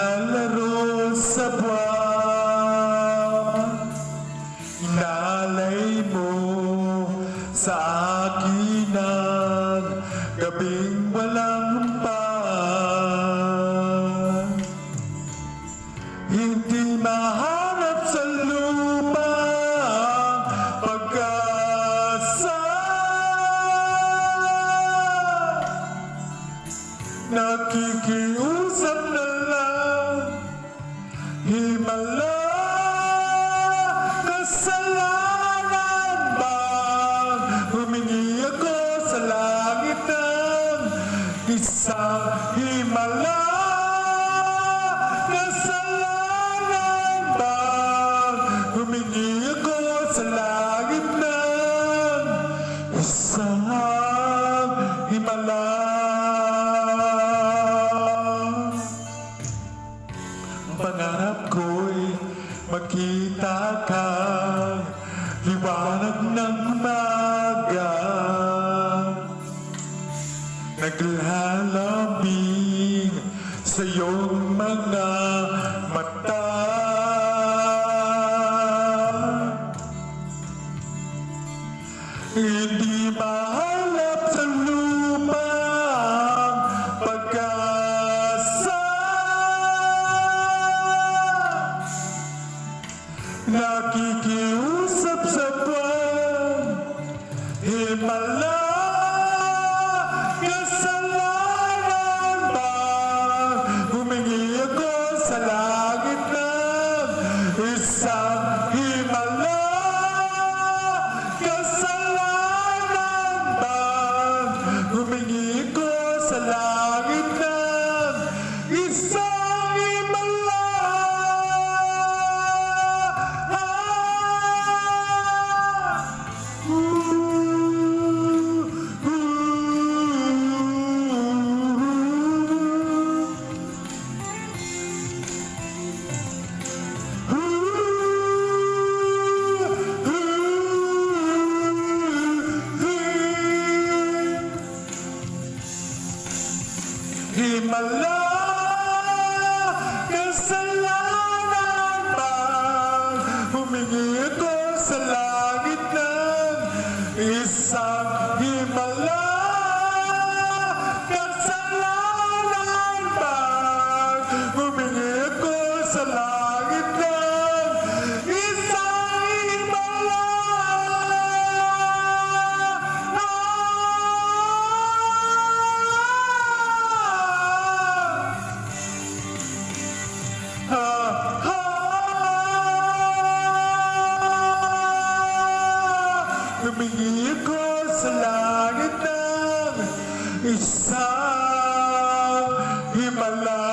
naglalaro sa buwan. Inalay mo sa akin ang gabing walang humpan. Hindi mahanap sa lupa ang pag-asa. Nakikiusap na lang, himala. Kasalanan bang humingi ako sa langit ng isang himala? Kasalanan bang humingi ako sa langit ng isang himala? Ang pangarap ko'y makita kang liwanag ng umaga, naglalambing sa iyong mga mata. Hindi mahanap sa lupa ang pag-asa. Nakikiusap sa buwan, himala. Kasalanan bang humingi ako sa langit ng isang himala? Kasalanan bang humingi ako sa langit ng isang himala? Himala, kasalanan bang humingi ako sa langit ng isang himala? Kasalanan bang humingi ako sa langit ng isang himala? Humingi ako sa langit ng isang himala.